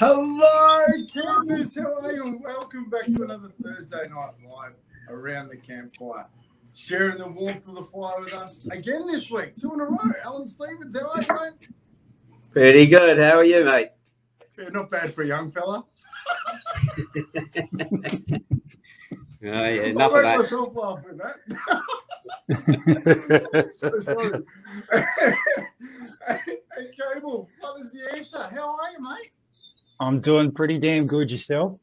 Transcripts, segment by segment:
Hello, campers. How are you? Welcome back to another Thursday night live around the campfire. Sharing the warmth of the fire with us again this week, 2 in a row. Alan Stevens, how are you, mate? Pretty good. How are you, mate? Yeah, not bad for a young fella. Oh, yeah, enough of I that. make myself laugh with that. I'm so sorry. Hey, Cable, love is the answer. How are you, mate? I'm doing pretty damn good. Yourself?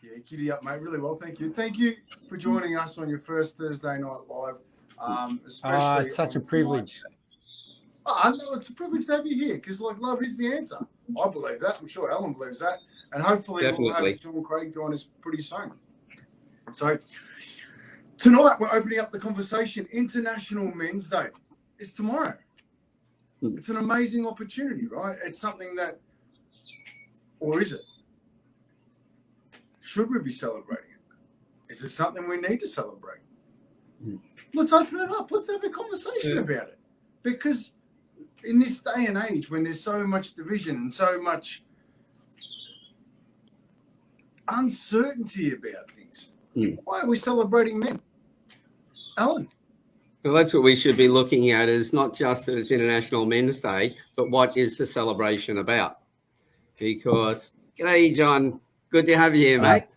Yeah, giddy up, mate. Really well, thank you. Thank you for joining us on your first Thursday night live. Especially it's such a privilege. No, it's a privilege to have you here because, love is the answer. I believe that. I'm sure Alan believes that. And hopefully we'll have Jon Craig join us pretty soon. So tonight we're opening up the conversation. International Men's Day. It's tomorrow. It's an amazing opportunity, right? It's something that, or is it? Should we be celebrating it? Is it something we need to celebrate? Let's open it up. Let's have a conversation about it. Because in this day and age, when there's so much division and so much uncertainty about things, why are we celebrating men? Alan? Well, that's what we should be looking at, is not just that it's International Men's Day, but what is the celebration about? Because, g'day, John. Good to have you here, mate.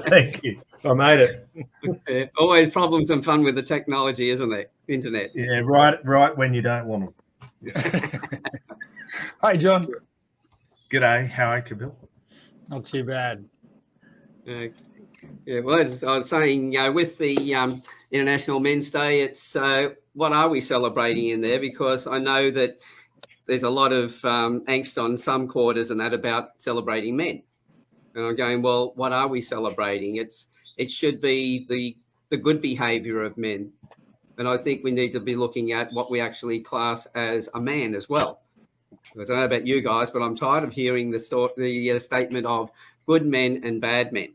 Thank you. I made it. Always problems and fun with the technology, isn't it? Internet. Yeah, right when you don't want them. Hi, John. G'day. How are you, Kabel? Not too bad. Yeah, well, as I was saying, with the International Men's Day, it's what are we celebrating in there? Because I know that there's a lot of angst on some quarters and that about celebrating men. And I'm going, well, what are we celebrating? It should be the good behaviour of men. And I think we need to be looking at what we actually class as a man as well. I don't know about you guys, but I'm tired of hearing the statement of good men and bad men.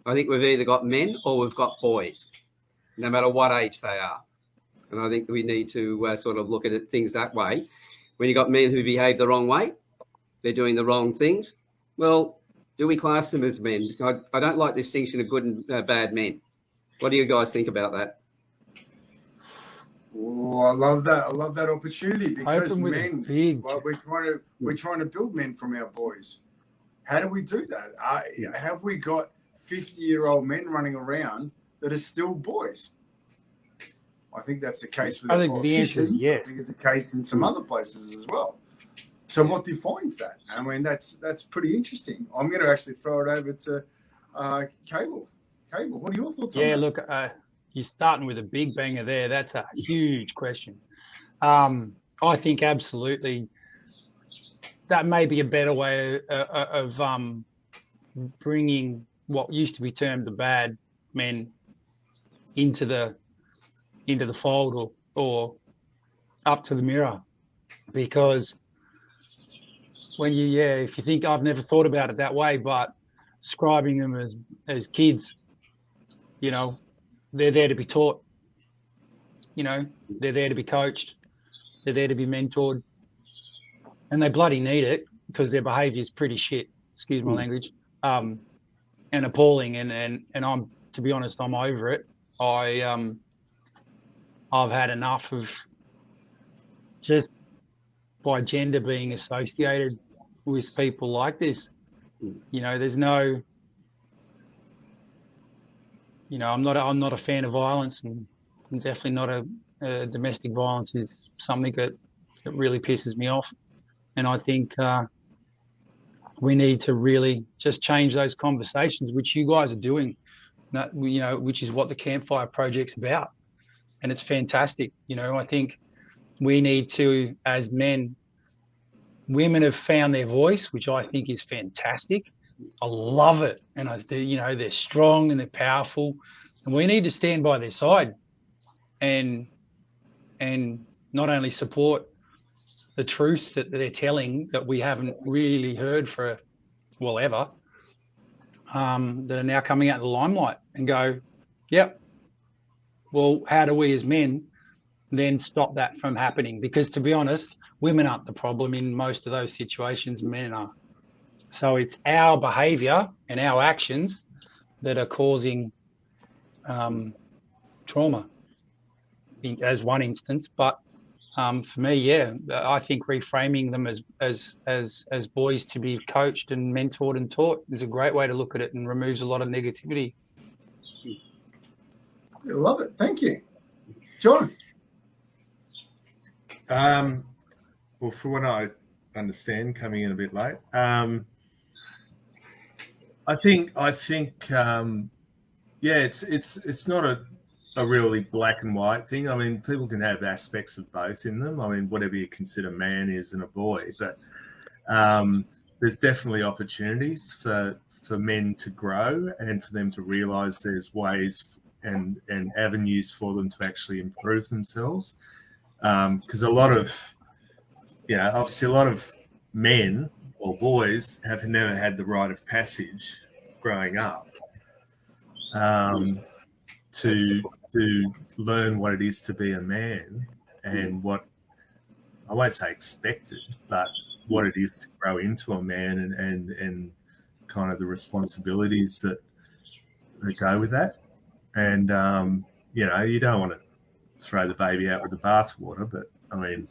I think we've either got men or we've got boys, no matter what age they are. And I think we need to sort of look at things that way. When you've got men who behave the wrong way, they're doing the wrong things, well, do we class them as men? I don't like the distinction of good and bad men. What do you guys think about that? Oh, I love that. I love that opportunity because men, we're trying to build men from our boys. How do we do that? Have we got 50-year-old men running around that are still boys? I think that's the case with the politicians. Yes. I think it's a case in some other places as well. So what defines that? I mean, that's pretty interesting. I'm going to actually throw it over to Cable. Cable, what are your thoughts on that? Yeah, look, you're starting with a big banger there. That's a huge question. I think absolutely that may be a better way of bringing what used to be termed the bad men into the fold or up to the mirror, because when if you think, I've never thought about it that way, but describing them as kids, they're there to be taught, they're there to be coached, they're there to be mentored, and they bloody need it because their behavior is pretty shit, excuse my language, and appalling. And I'm, to be honest, I'm over it. I've had enough of just by gender being associated with people like this. There's no, I'm not a fan of violence, and definitely not a domestic violence is something that really pisses me off. And I think we need to really just change those conversations, which you guys are doing, which is what the Campfire Project's about. And it's fantastic. I think we need to, as men, women have found their voice, which I think is fantastic. I love it. And they're strong and they're powerful, and we need to stand by their side and not only support the truths that they're telling that we haven't really heard for ever, that are now coming out of the limelight, and go, yep, well, how do we as men then stop that from happening? Because to be honest, women aren't the problem in most of those situations, men are. So it's our behaviour and our actions that are causing trauma, as one instance. But for me, yeah, I think reframing them as boys to be coached and mentored and taught is a great way to look at it and removes a lot of negativity. I love it. Thank you. Jon? Well, for what I understand, coming in a bit late, I think, yeah, it's not a really black and white thing. I mean, people can have aspects of both in them. I mean, whatever you consider man is in a boy, but there's definitely opportunities for men to grow and for them to realise there's ways and avenues for them to actually improve themselves. Because a lot of, obviously a lot of men or boys have never had the rite of passage growing up to learn what it is to be a man and what, I won't say expected, but what it is to grow into a man and kind of the responsibilities that go with that. And, you don't want to throw the baby out with the bathwater, but I mean,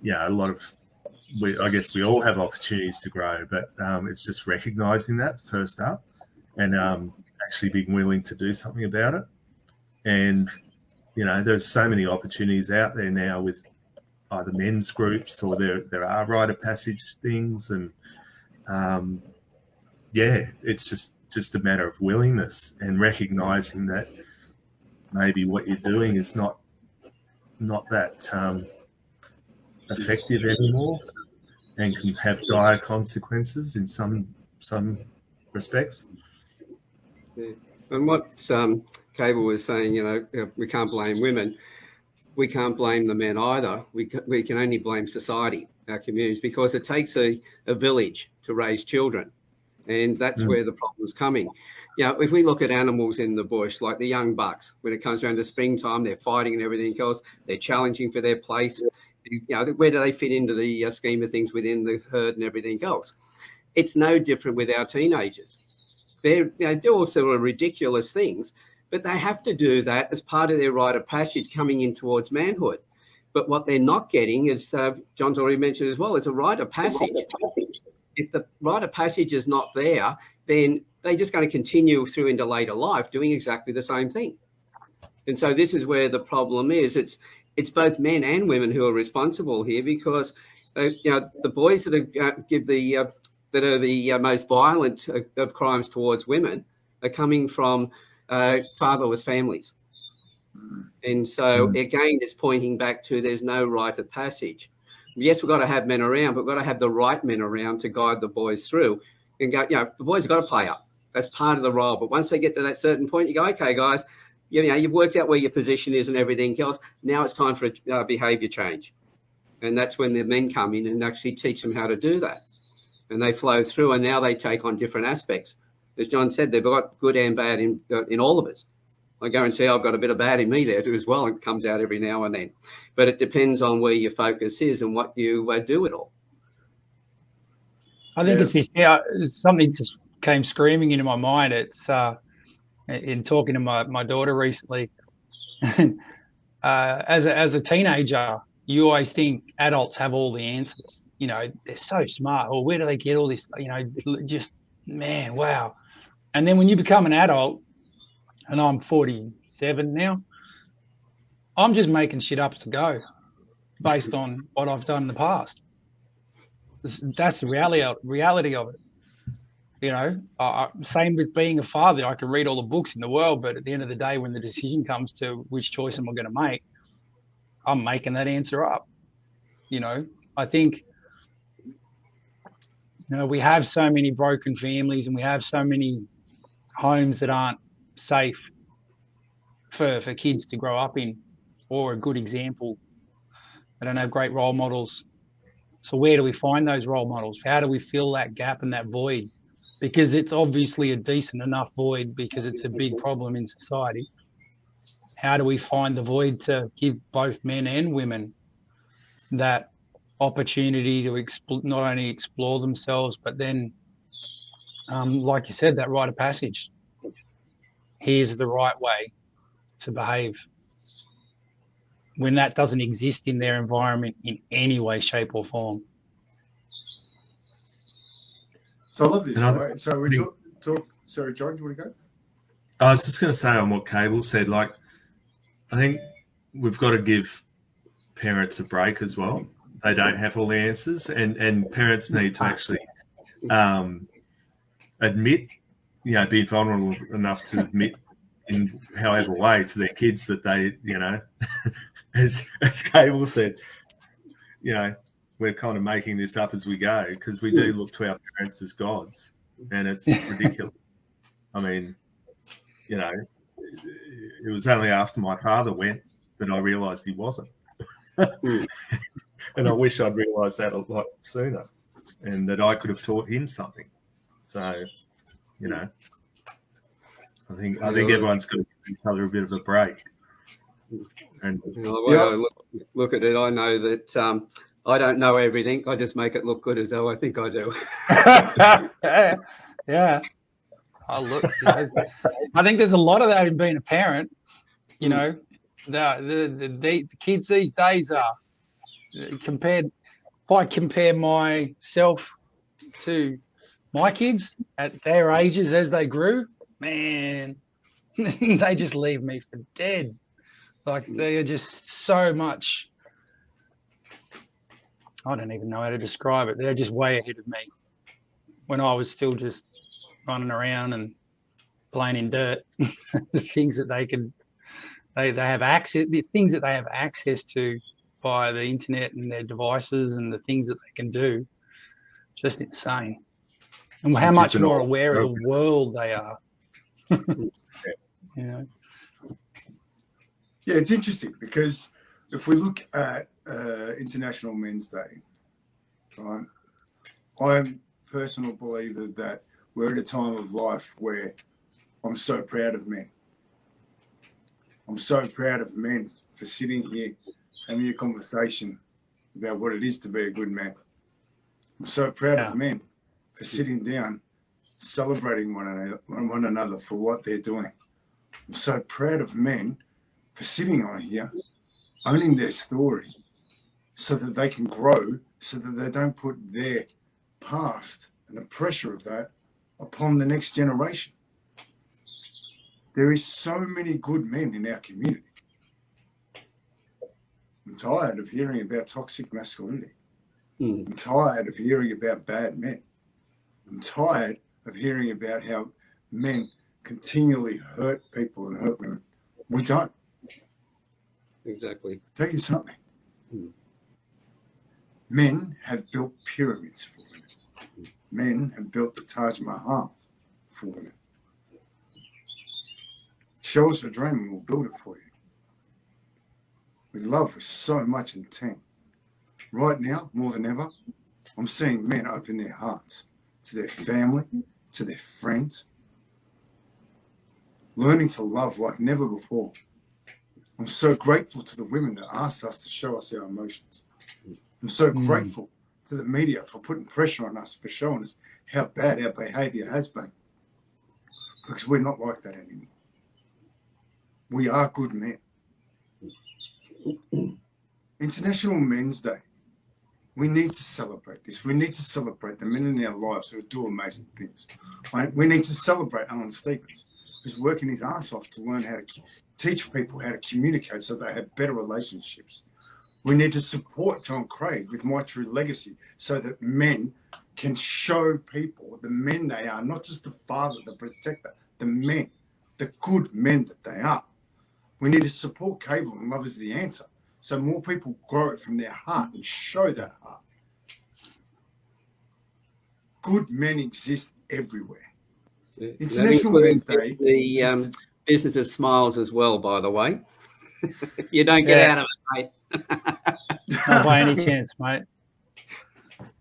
a lot of, I guess we all have opportunities to grow, but it's just recognising that first up and actually being willing to do something about it. And, there's so many opportunities out there now with either men's groups or there are rite of passage things. And, it's just a matter of willingness and recognising that maybe what you're doing is not that effective anymore and can have dire consequences in some respects. Yeah. And what Kabel was saying, we can't blame women. We can't blame the men either. We can only blame society, our communities, because it takes a village to raise children. And that's where the problem's coming. If we look at animals in the bush, like the young bucks, when it comes around to springtime, they're fighting and everything else. They're challenging for their place. Where do they fit into the scheme of things within the herd and everything else? It's no different with our teenagers. They do all sort of ridiculous things, but they have to do that as part of their rite of passage coming in towards manhood. But what they're not getting, as Jon's already mentioned as well, it's a rite of passage. If the rite of passage is not there, then they're just going to continue through into later life doing exactly the same thing. And so this is where the problem is. It's both men and women who are responsible here, because the boys that are the most violent of crimes towards women are coming from fatherless families. And so again, it's pointing back to there's no rite of passage. Yes, we've got to have men around, but we've got to have the right men around to guide the boys through and go, the boys have got to play up. That's part of the role. But once they get to that certain point, you go, okay, guys, you've worked out where your position is and everything else. Now it's time for a behaviour change. And that's when the men come in and actually teach them how to do that. And they flow through, and now they take on different aspects. As Jon said, they've got good and bad in all of us. I guarantee I've got a bit of bad in me there too as well. It comes out every now and then. But it depends on where your focus is and what you do it all. I think it's something just came screaming into my mind. It's in talking to my daughter recently. As a teenager, you always think adults have all the answers. They're so smart. Or where do they get all this? Just, man, wow. And then when you become an adult, and I'm 47 now, I'm just making shit up to go based on what I've done in the past. That's the reality of it. Same with being a father. I can read all the books in the world, but at the end of the day, when the decision comes to which choice am I going to make, I'm making that answer up. I think, we have so many broken families and we have so many homes that aren't safe for kids to grow up in, or a good example. They don't have great role models. So where do we find those role models? How do we fill that gap and that void? Because it's obviously a decent enough void, because it's a big problem in society. How do we find the void to give both men and women that opportunity to not only explore themselves, but then like you said, that rite of passage. Here's the right way to behave. When that doesn't exist in their environment in any way, shape, or form. So I love this, right? So we talk. Sorry, John, do you want to go? I was just going to say on what Kabel said, like, I think we've got to give parents a break as well. They don't have all the answers, and parents need to actually admit, be vulnerable enough to admit in however way to their kids that they, as Kabel said, we're kind of making this up as we go because we do look to our parents as gods, and it's ridiculous. I mean, it was only after my father went that I realised he wasn't. And I wish I'd realised that a lot sooner and that I could have taught him something. So, I think everyone's got to give each other a bit of a break. And the way I look at it, I know that I don't know everything. I just make it look good as though I think I do. Yeah. I think there's a lot of that in being a parent. The kids these days are compared. If I compare myself to my kids at their ages as they grew, man, they just leave me for dead. Like they are just so much. I don't even know how to describe it. They're just way ahead of me when I was still just running around and playing in dirt. The things that they have access, the things that they have access to by the internet and their devices and the things that they can do, just insane. And how much more aware of the world they are. Yeah, it's interesting because if we look at International Men's Day, right, I'm a personal believer that we're at a time of life where I'm so proud of men. I'm so proud of men for sitting here having a conversation about what it is to be a good man. I'm so proud of men for sitting down, celebrating one another for what they're doing. I'm so proud of men for sitting on here, owning their story so that they can grow, so that they don't put their past and the pressure of that upon the next generation. There is so many good men in our community. I'm tired of hearing about toxic masculinity. I'm tired of hearing about bad men. I'm tired of hearing about how men continually hurt people and hurt women. We don't. Exactly. I'll tell you something. Men have built pyramids for women. Men have built the Taj Mahal for women. Show us a dream and we'll build it for you. With love, with so much intent. Right now, more than ever, I'm seeing men open their hearts to their family, to their friends, learning to love like never before. I'm so grateful to the women that asked us to show us our emotions. I'm so grateful to the media for putting pressure on us, for showing us how bad our behavior has been. Because we're not like that anymore. We are good men. International Men's Day. We need to celebrate this. We need to celebrate the men in our lives who do amazing things. Right? We need to celebrate Alan Stevens, who's working his ass off to learn how to teach people how to communicate so they have better relationships. We need to support Jon Craig with My True Legacy so that men can show people the men they are, not just the father, the protector, the men, the good men that they are. We need to support Kabel and Love is the Answer so more people grow from their heart and show that heart. Good men exist everywhere. Yeah. International Men's Day. The business of smiles as well, by the way. You don't get out of it, mate. Not by any chance, mate.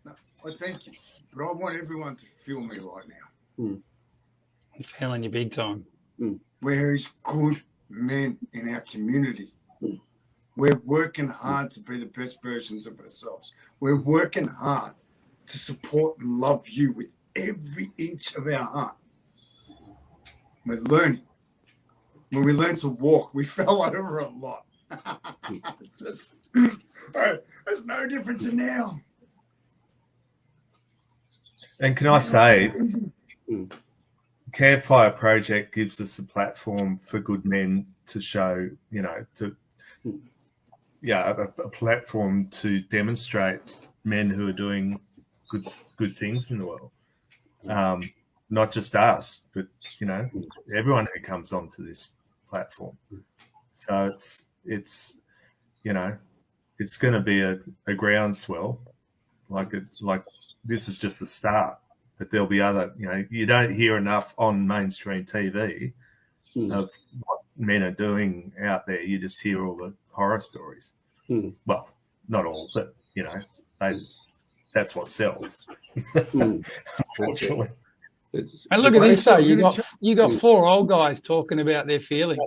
No, well, thank you. But I want everyone to feel me right now. I'm feeling you big time. Where is good men in our community? We're working hard to be the best versions of ourselves. We're working hard to support and love you with every inch of our heart. We're learning. When we learned to walk, we fell over a lot. There's no different to now. And can I say, Campfire Project gives us a platform for good men to show, a platform to demonstrate men who are doing good things in the world. Not just us, but everyone who comes onto this platform. So it's going to be a groundswell. Like this is just the start, but there'll be other. You don't hear enough on mainstream TV of what men are doing out there. You just hear all the horror stories. Well, not all, but that's what sells. Unfortunately. And look at this though. You got 4 old guys talking about their feelings.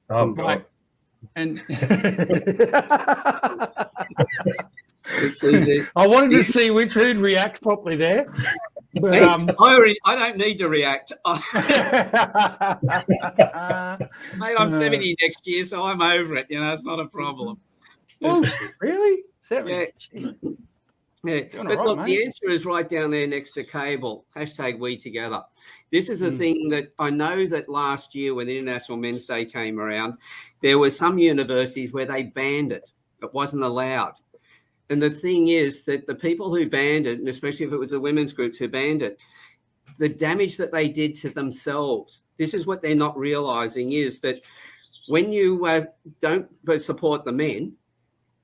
Oh God. And I wanted to see which who'd react properly there. But, hey, I don't need to react. Mate, I'm 70 next year, so I'm over it. It's not a problem. Oh, really? 70? Yeah. Yeah. But look, the answer is right down there next to cable. #WeTogether. This is a thing that I know that last year when the International Men's Day came around, there were some universities where they banned it. It wasn't allowed. And the thing is that the people who banned it, and especially if it was the women's groups who banned it, the damage that they did to themselves, this is what they're not realizing, is that when you don't support the men,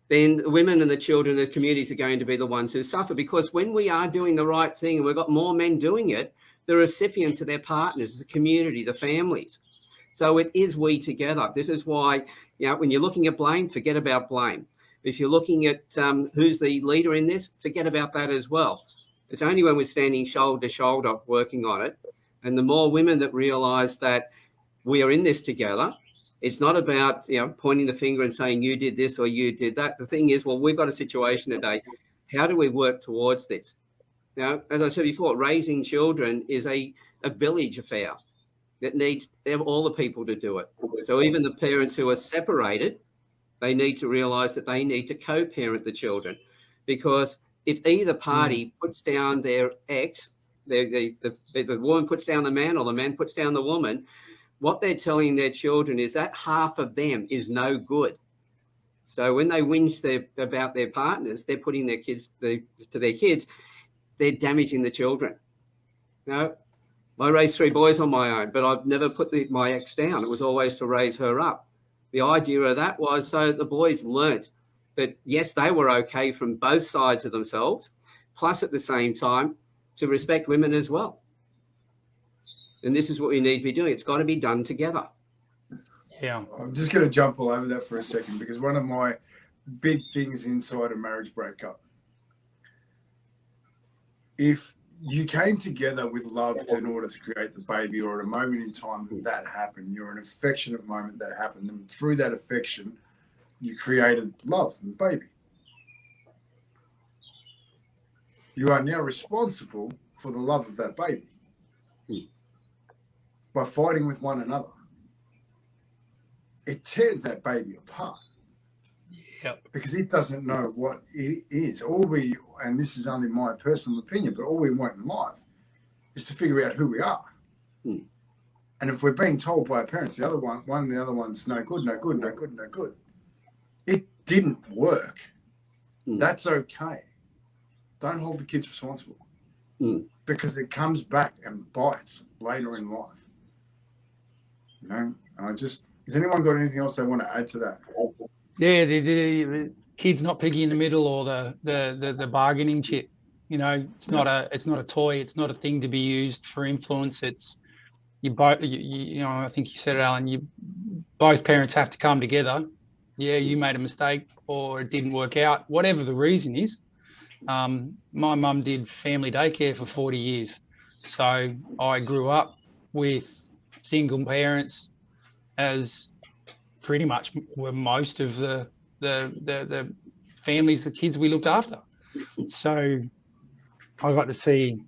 then the women and the children, the communities are going to be the ones who suffer. Because when we are doing the right thing and we've got more men doing it, the recipients are their partners, the community, the families. So it is we together. This is why, when you're looking at blame, forget about blame. If you're looking at who's the leader in this, forget about that as well. It's only when we're standing shoulder to shoulder working on it. And the more women that realise that we are in this together, it's not about pointing the finger and saying you did this or you did that. The thing is, well, we've got a situation today. How do we work towards this? Now, as I said before, raising children is a village affair that needs all the people to do it. So even the parents who are separated, they need to realise that they need to co-parent the children, because if either party puts down their ex, the woman puts down the man or the man puts down the woman, what they're telling their children is that half of them is no good. So when they whinge about their partners, they're putting their kids to their kids, they're damaging the children. I raised 3 boys on my own, but I've never put my ex down. It was always to raise her up. The idea of that was so the boys learnt that, yes, they were okay from both sides of themselves, plus at the same time to respect women as well. And this is what we need to be doing. It's got to be done together. Yeah. I'm just going to jump all over that for a second, because one of my big things inside a marriage breakup, if you came together with love in order to create the baby, or at a moment in time that happened, you're an affectionate moment that happened, and through that affection, you created love and baby. You are now responsible for the love of that baby by fighting with one another. It tears that baby apart. Yep. Because it doesn't know what it is. And this is only my personal opinion, but all we want in life is to figure out who we are. And if we're being told by our parents, the other one's no good, no good, no good, no good, it didn't work. That's okay. Don't hold the kids responsible, because it comes back and bites later in life. Has anyone got anything else they want to add to that? Yeah, the kid's not piggy in the middle, or the bargaining chip. It's not a toy. It's not a thing to be used for influence. It's I think you said it, Alan. Both parents have to come together. Yeah, you made a mistake, or it didn't work out, whatever the reason is. My mum did family daycare for 40 years, so I grew up with single parents, as pretty much were most of the families, the kids we looked after. So I got to see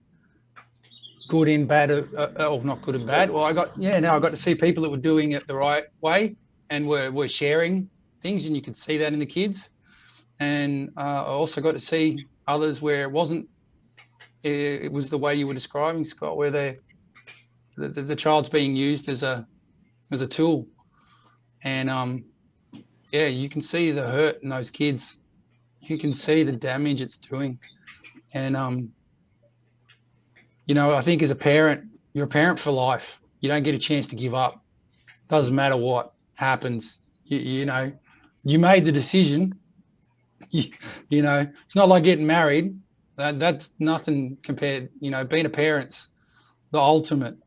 good and bad, or not good and bad. Well, I got to see people that were doing it the right way and were sharing things, and you could see that in the kids. And I also got to see others where it wasn't. It was the way you were describing, Scott, where the child's being used as a tool, and you can see the hurt in those kids. You can see the damage it's doing, and I think as a parent, you're a parent for life. You don't get a chance to give up. Doesn't matter what happens. You made the decision. It's not like getting married. That's nothing compared. Being a parent's the ultimate,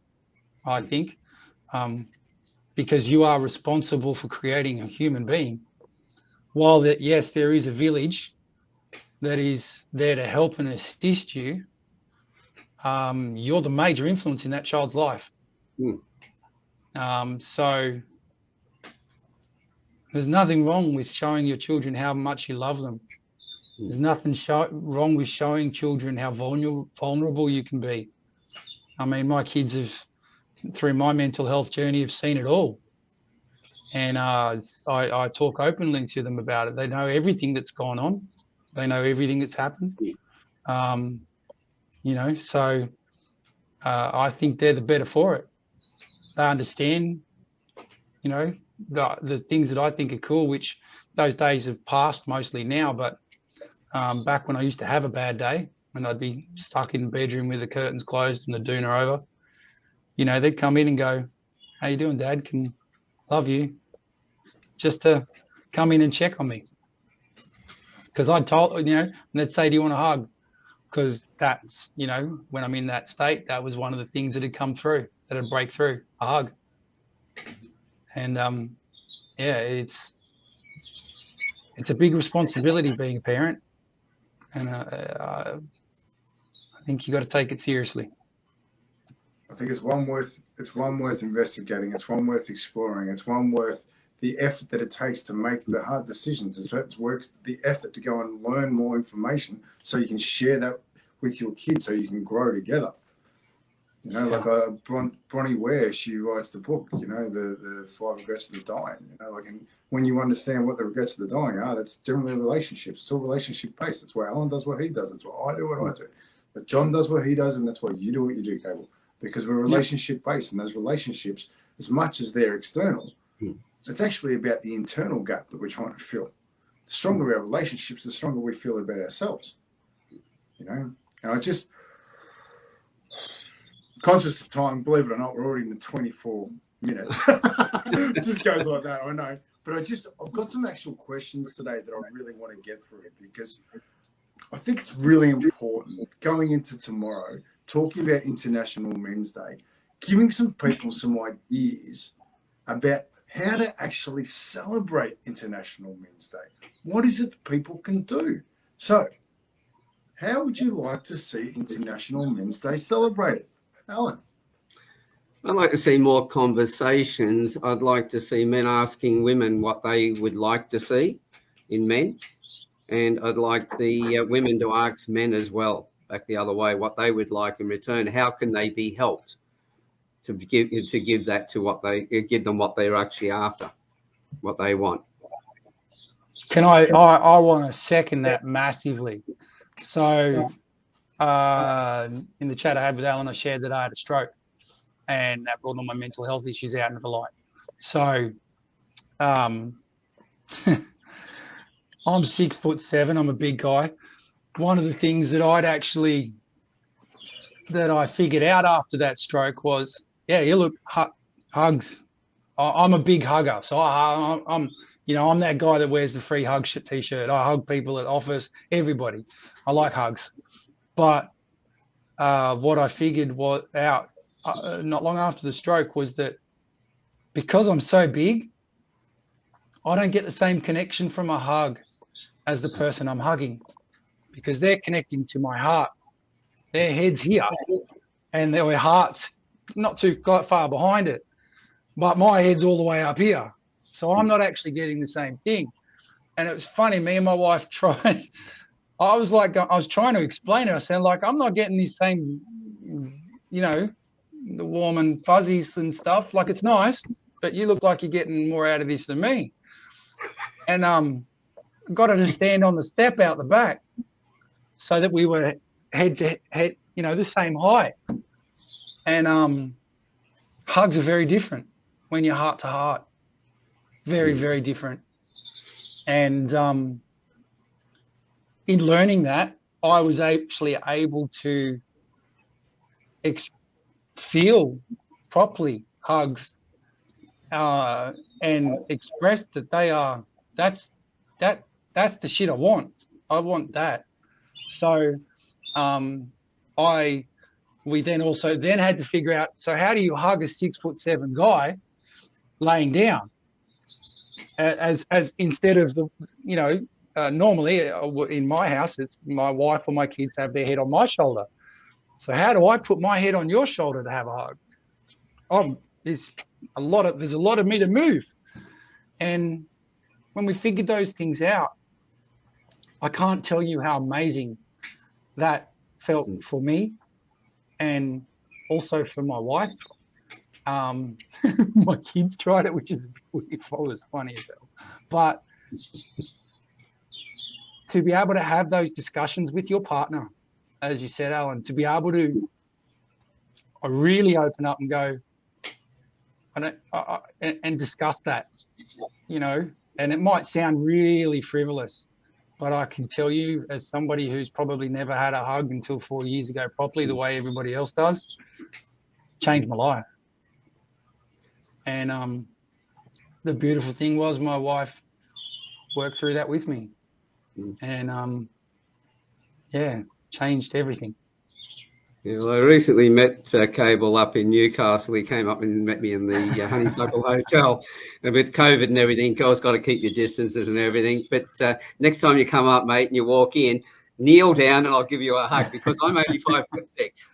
I think, because you are responsible for creating a human being. While yes, there is a village that is there to help and assist you, you're the major influence in that child's life. So there's nothing wrong with showing your children how much you love them. There's nothing wrong with showing children how vulnerable you can be. I mean, my kids have, through my mental health journey, have seen it all. And I talk openly to them about it. They know everything that's gone on. They know everything that's happened. So I think they're the better for it. They understand, the things that I think are cool, which those days have passed mostly now, but back when I used to have a bad day and I'd be stuck in the bedroom with the curtains closed and the doona over, they'd come in and go, "How you doing, Dad? Can love you," just to come in and check on me. Because I'd told, and they'd say, "Do you want a hug?" Because that's, when I'm in that state, that was one of the things that had come through, that had break through, a hug. And it's a big responsibility being a parent, and I think you got to take it seriously. I think it's one worth investigating. It's one worth exploring. It's one worth the effort that it takes to make the hard decisions. It's worth the effort to go and learn more information so you can share that with your kids, so you can grow together. Like Bronnie Ware, she writes the book, the 5 regrets of the dying. And when you understand what the regrets of the dying are, that's generally relationships. It's all relationship based. That's why Alan does what he does. That's why I do what I do. But Jon does what he does, and that's why you do what you do, Kabel. Because we're relationship based, and those relationships, as much as they're external, it's actually about the internal gap that we're trying to fill. The stronger our relationships, the stronger we feel about ourselves. And I just, conscious of time, believe it or not, we're already in the 24 minutes. It just goes like that, I know. But I've got some actual questions today that I really want to get through, because I think it's really important going into tomorrow, talking about International Men's Day, giving some people some ideas about how to actually celebrate International Men's Day. What is it people can do? So, how would you like to see International Men's Day celebrated? Alan? I'd like to see more conversations. I'd like to see men asking women what they would like to see in men. And I'd like the women to ask men as well, back the other way, what they would like in return. How can they be helped to give that to give them what they're actually after, what they want? Can I want to second that massively. So in the chat I had with Alan, I shared that I had a stroke, and that brought all my mental health issues out into the light. So I'm 6'7", I'm a big guy. One of the things that I figured out after that stroke was, hugs. I'm a big hugger. So I'm that guy that wears the free hug t-shirt. I hug people at office, everybody. I like hugs. But what I figured out not long after the stroke was that because I'm so big, I don't get the same connection from a hug as the person I'm hugging, because they're connecting to my heart. Their head's here and their heart's not too far behind it, but my head's all the way up here. So I'm not actually getting the same thing. And it was funny, me and my wife tried I was trying to explain it. I said, like, I'm not getting this same, you know, the warm and fuzzies and stuff. Like, it's nice, but you look like you're getting more out of this than me. And got her to stand on the step out the back so that we were head to head, you know, the same height. And hugs are very different when you're heart to heart. Very, very different. And in learning that, I was actually able to feel properly hugs and express that that's the shit I want. I want that. So we then also had to figure out, so how do you hug a 6'7" guy laying down? As instead of the, you know, normally in my house, it's my wife or my kids have their head on my shoulder. So how do I put my head on your shoulder to have a hug? There's a lot of me to move. And when we figured those things out, I can't tell you how amazing that felt for me, and also for my wife. My kids tried it, which is weird. It was funny as hell. But to be able to have those discussions with your partner, as you said, Alan, to be able to really open up and go, and discuss that, you know, and it might sound really frivolous, but I can tell you, as somebody who's probably never had a hug until 4 years ago properly, the way everybody else does, changed my life. And the beautiful thing was my wife worked through that with me. And, changed everything. Yeah, well, I recently met Kabel up in Newcastle. He came up and met me in the Honeysuckle Hotel. And with COVID and everything, girls got to keep your distances and everything. But next time you come up, mate, and you walk in, kneel down and I'll give you a hug, because I'm only 5'6".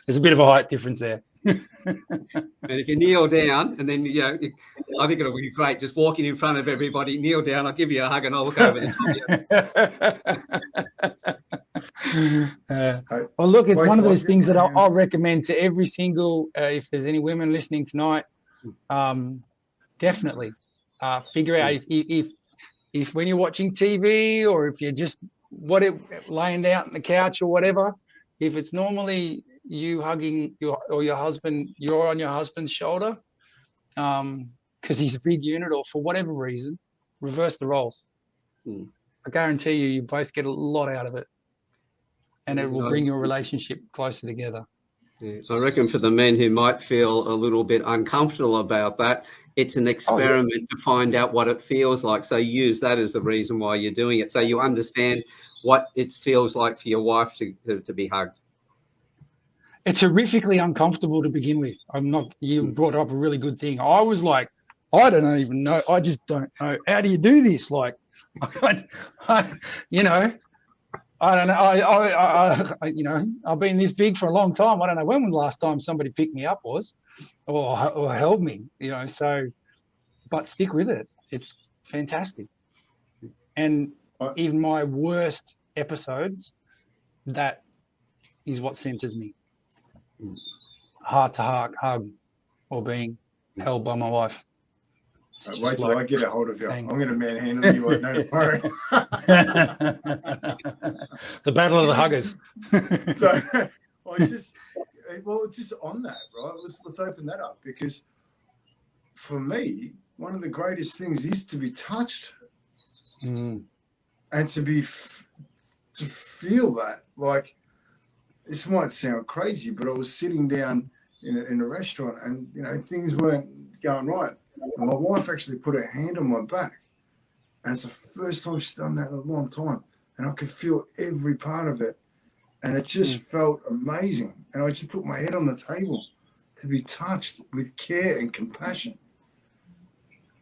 There's a bit of a height difference there. And if you kneel down, and then, you know, I think it'll be great just walking in front of everybody, kneel down, I'll give you a hug and I'll look over well, look, it's one of those things that I'll recommend to every single, if there's any women listening tonight, definitely figure out if when you're watching TV, or if you're just laying out on the couch or whatever, if it's normally you hugging your husband, you're on your husband's shoulder, because he's a big unit, or for whatever reason, reverse the roles. I guarantee you both get a lot out of it, and it will bring your relationship closer together. Yeah, I reckon for the men who might feel a little bit uncomfortable about that, it's an experiment to find out what it feels like. So use that as the reason why you're doing it, so you understand what it feels like for your wife to be hugged. It's horrifically uncomfortable to begin with. You brought up a really good thing. I was like, I don't even know. I just don't know. How do you do this? Like, you know, I don't know. You know, I've been this big for a long time. I don't know when the last time somebody picked me up was, or held me, you know, so, but stick with it. It's fantastic. And even my worst episodes, that is what centers me. Heart to heart hug, or being held by my wife. Wait till I get a hold of you. I'm going to manhandle you. No worry. The battle of the huggers. So, just on that, right? Let's open that up, because for me, one of the greatest things is to be touched, and to feel that. Like, this might sound crazy, but I was sitting down in a restaurant, and you know, things weren't going right. And my wife actually put her hand on my back, and it's the first time she's done that in a long time, and I could feel every part of it, and it just felt amazing. And I just put my head on the table to be touched with care and compassion.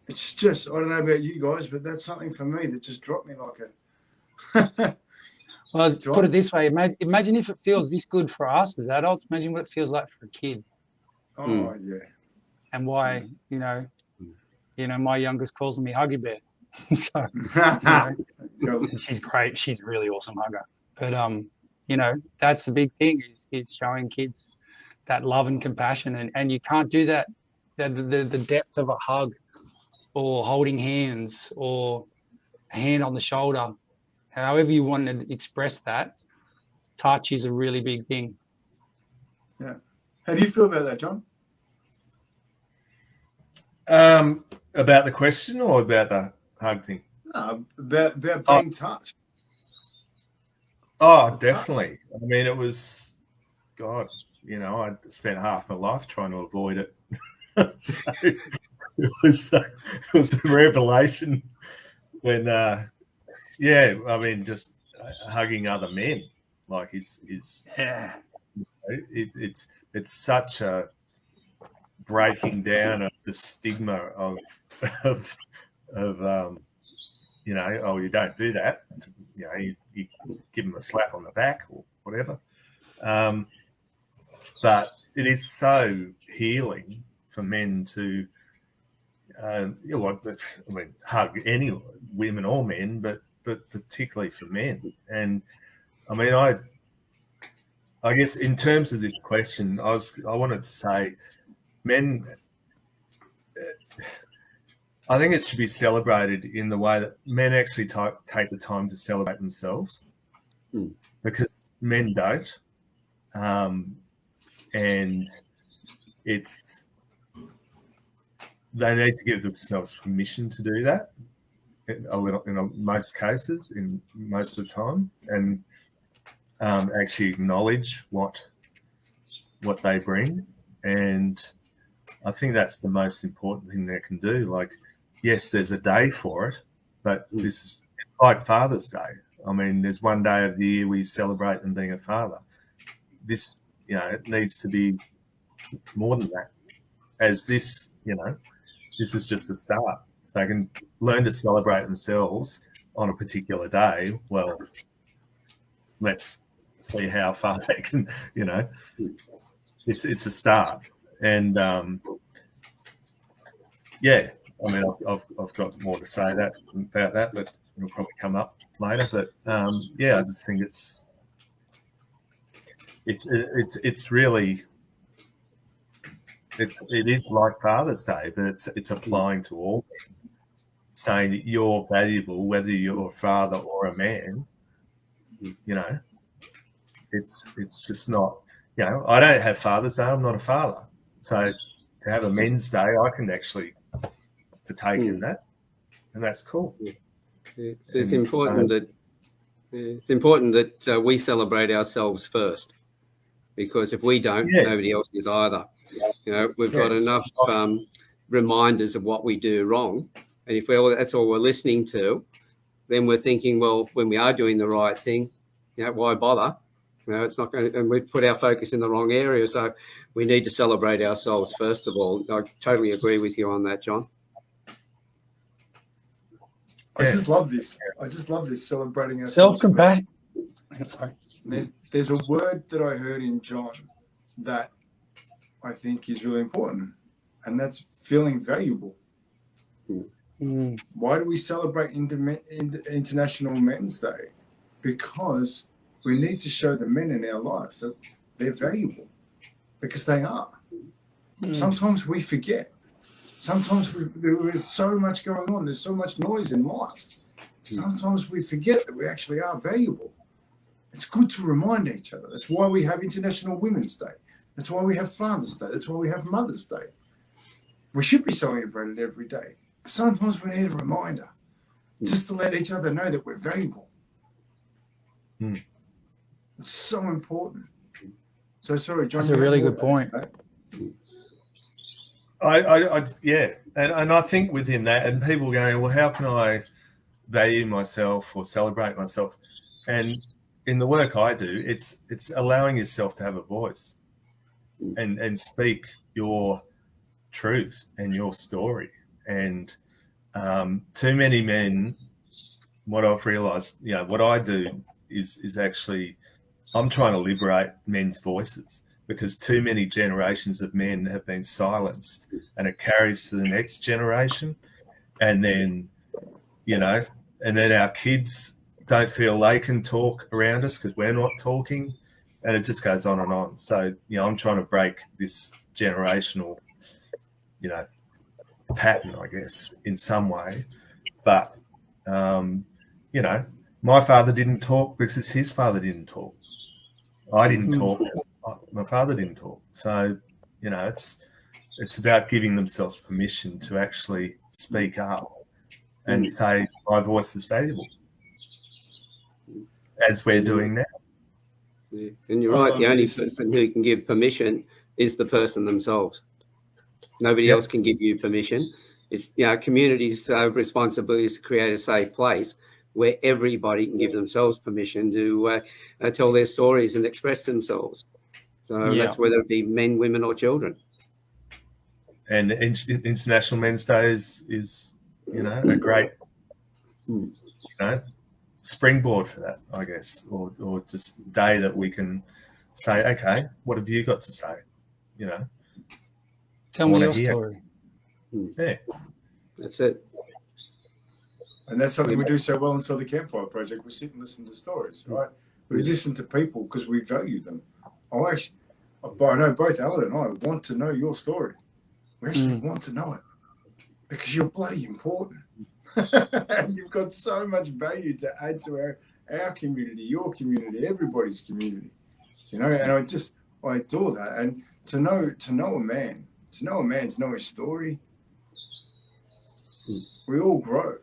It's just, I don't know about you guys, but that's something for me that just dropped me like a well, put it this way, imagine if it feels this good for us as adults, imagine what it feels like for a kid. Oh, yeah. And why, you know, my youngest calls me Huggy Bear. So, She's great. She's a really awesome hugger. But you know, that's the big thing is showing kids that love and compassion, and you can't do that. The depth of a hug, or holding hands, or a hand on the shoulder, however you want to express that, touch is a really big thing. Yeah. How do you feel about that, John? About the question or about the hug thing? No, about being touched. Oh, definitely. I mean, it was, God, you know, I spent half my life trying to avoid it. So it was a revelation when, yeah, I mean, just hugging other men, like Yeah. it's such a breaking down of the stigma of you know, oh, you don't do that. You know, you give them a slap on the back or whatever. But it is so healing for men to, you know, I mean, hug any women or men, but particularly for men. And I mean, I guess in terms of this question, I wanted to say, men, I think it should be celebrated in the way that men actually take the time to celebrate themselves, because men don't. And they need to give themselves permission to do that in most cases, in most of the time, and actually acknowledge what they bring. And I think that's the most important thing they can do. Like, yes, there's a day for it, but it's like Father's Day. I mean, there's one day of the year we celebrate them being a father. This, you know, it needs to be more than that. As this, you know, this is just a start. If they can learn to celebrate themselves on a particular day, well, let's see how far they can, you know, it's a start. And yeah, I mean, I've got more to say about that, but it'll probably come up later. But yeah, I just think it's really, it is like Father's Day, but it's applying to all, saying that you're valuable, whether you're a father or a man. You know, it's just not, you know, I don't have Father's Day. I'm not a father, so to have a Men's Day, I can actually partake in that, and that's cool. Yeah. So it's important that we celebrate ourselves first, because if we don't, nobody else is either. You know, we've got enough reminders of what we do wrong, and if that's all we're listening to, then we're thinking, well, when we are doing the right thing, you know, why bother? You know, it's not going to, and we put our focus in the wrong area. So we need to celebrate ourselves first of all. I totally agree with you on that, John. I just love this. I just love this, celebrating ourselves. Self-compassion. Sorry. There's a word that I heard in John that I think is really important, and that's feeling valuable. Why do we celebrate International Men's Day? Because we need to show the men in our life that they're valuable, because they are. Sometimes we forget. Sometimes there is so much going on. There's so much noise in life. Sometimes we forget that we actually are valuable. It's good to remind each other. That's why we have International Women's Day. That's why we have Father's Day. That's why we have Mother's Day. We should be celebrated every day. Sometimes we need a reminder, just to let each other know that we're valuable. It's so important. So sorry, John. That's a really good point. Yeah, and I think within that, and people going, well, how can I value myself or celebrate myself? And in the work I do, it's allowing yourself to have a voice and speak your truth and your story. And too many men, what I've realised, you know, what I do is actually, I'm trying to liberate men's voices, because too many generations of men have been silenced, and it carries to the next generation. And then, you know, and then our kids don't feel they can talk around us because we're not talking, and it just goes on and on. So, I'm trying to break this generational, pattern, I guess, in some way. But, my father didn't talk because his father didn't talk. I didn't talk because my father didn't talk. So, it's about giving themselves permission to actually speak up and say, my voice is valuable, as we're doing now. Yeah. And you're right, the only person who can give permission is the person themselves. Nobody else can give you permission. It's community's responsibility is to create a safe place where everybody can give themselves permission to tell their stories and express themselves. So that's whether it be men, women, or children. And International Men's Day is a great springboard for that, I guess, or just day that we can say, okay, what have you got to say? Tell me your story. Yeah, that's it. And that's something we do so well inside the Campfire Project. We sit and listen to stories, right? We listen to people because we value them. I know both Alan and I want to know your story. We actually want to know it because you're bloody important. And you've got so much value to add to our community, your community, everybody's community. And I adore that. And to know a man, to know his story, we all grow.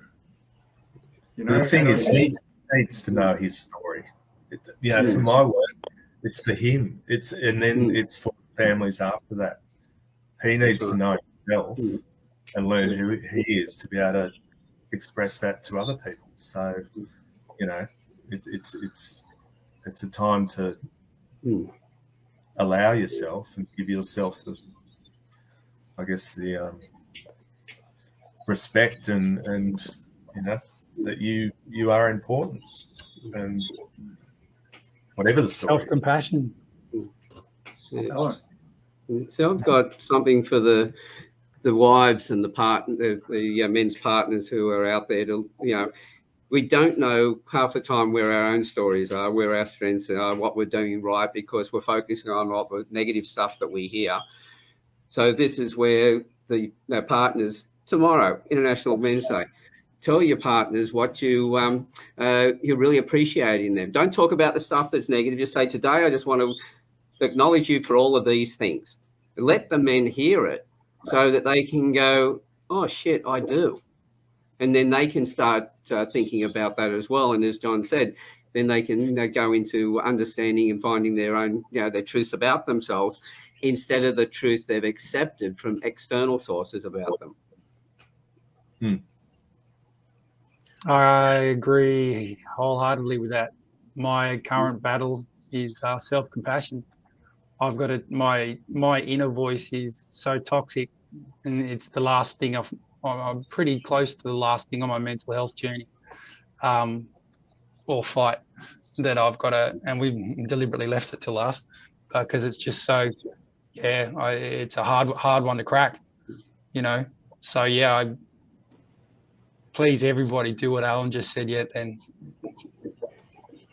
The thing is, he needs to know his story. For my work, it's for him. It's for families after that. He needs to know himself and learn who he is to be able to express that to other people. So, it's a time to allow yourself and give yourself the respect and that you are important, and whatever the story. Self-compassion. Yeah. So I've got something for the wives and the men's partners who are out there to, we don't know half the time where our own stories are, where our strengths are, what we're doing right, because we're focusing on all the negative stuff that we hear. So this is where the partners tomorrow, International Men's Day, tell your partners what you really appreciate in them. Don't talk about the stuff that's negative. Just say, today I just want to acknowledge you for all of these things. Let the men hear it so that they can go, oh, shit, I do. And then they can start thinking about that as well. And as Jon said, then they can go into understanding and finding their own, their truths about themselves instead of the truth they've accepted from external sources about them. I agree wholeheartedly with that. My current battle is self-compassion. I've got my inner voice is so toxic, and it's the last thing I'm pretty close to the last thing on my mental health journey, or fight that I've got and we've deliberately left it to last because it's just so, it's a hard one to crack, So please, everybody, do what Alan just said. And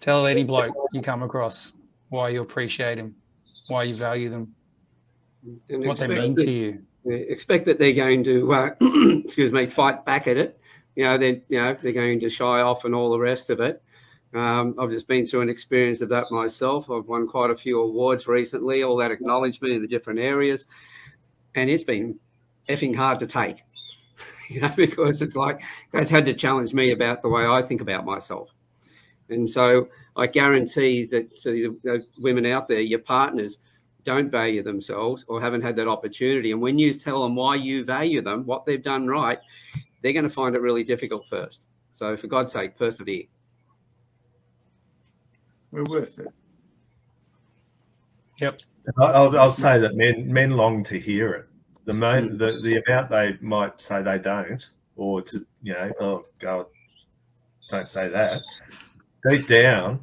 tell any bloke you come across why you appreciate him, why you value them, and what they mean to you. Expect that they're going to, fight back at it. They're going to shy off and all the rest of it. I've just been through an experience of that myself. I've won quite a few awards recently, all that acknowledgement in the different areas, and it's been effing hard to take. Because it's like that's had to challenge me about the way I think about myself. And so I guarantee that the women out there, your partners, don't value themselves or haven't had that opportunity. And when you tell them why you value them, what they've done right, they're going to find it really difficult first. So for God's sake, persevere. We're worth it. Yep. I'll say that men long to hear it. The amount they might say they don't, or to oh God, don't say that. Deep down,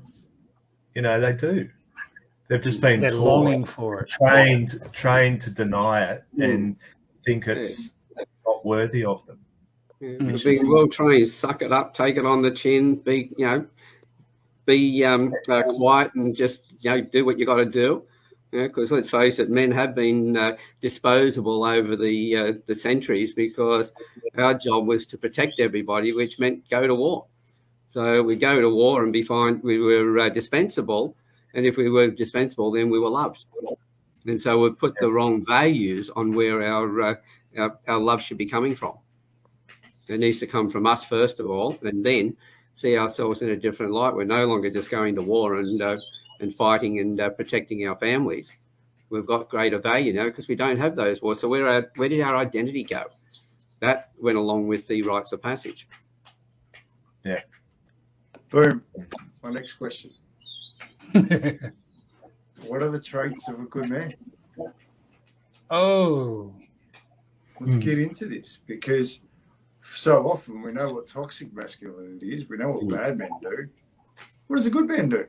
they do. They've just been longing for it, trained to deny it and think it's not worthy of them. Being well trained, suck it up, take it on the chin, be quiet and just do what you got to do. Because let's face it, men have been disposable over the centuries because our job was to protect everybody, which meant go to war. So we go to war and we were dispensable, and if we were dispensable, then we were loved. And so we put the wrong values on where our love should be coming from. It needs to come from us first of all, and then see ourselves in a different light. We're no longer just going to war and fighting and protecting our families. We've got greater value now because we don't have those wars. So where did our identity go? That went along with the rites of passage. Yeah. Boom. My next question. What are the traits of a good man? Oh. Let's get into this, because so often we know what toxic masculinity is. We know what bad men do. What does a good man do?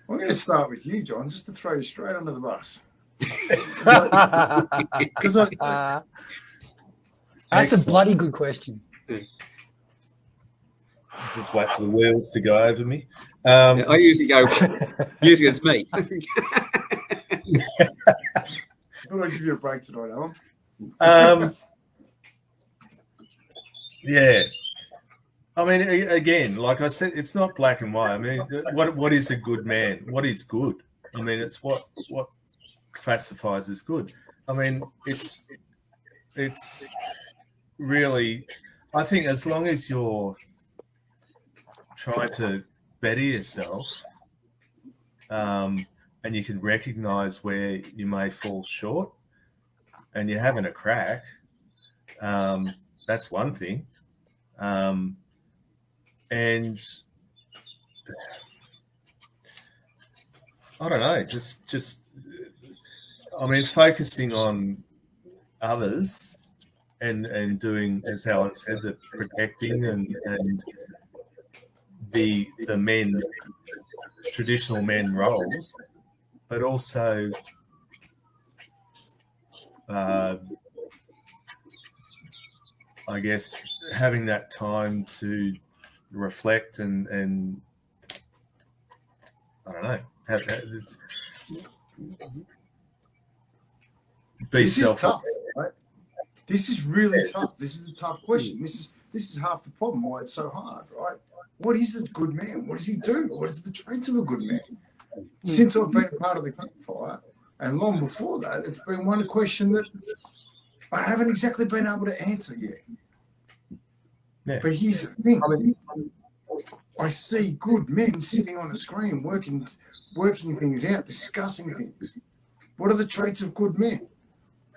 I'm going to start with you, John, just to throw you straight under the bus. Because that's a bloody good question. Just wait for the wheels to go over me. I usually go, usually it's me. I thought I'd give you a break tonight, Alan. Yeah. I mean, again, like I said, it's not black and white. I mean, what is a good man? What is good? I mean, it's what classifies as good. I mean, it's really, I think as long as you're trying to better yourself, and you can recognize where you may fall short, and you're having a crack, that's one thing. And I don't know, just I mean, focusing on others and doing, as Alan said, the protecting and the men, traditional men roles, but also I guess having that time to reflect and I don't know, be self. Tough, right? This is really tough. This is a tough question. This is half the problem why it's so hard, right? What is a good man? What does he do? What is the traits of a good man? Since I've been a part of the Campfire, and long before that, it's been one question that I haven't exactly been able to answer yet. Yeah. But here's the thing. I see good men sitting on a screen working things out, discussing things. What are the traits of good men?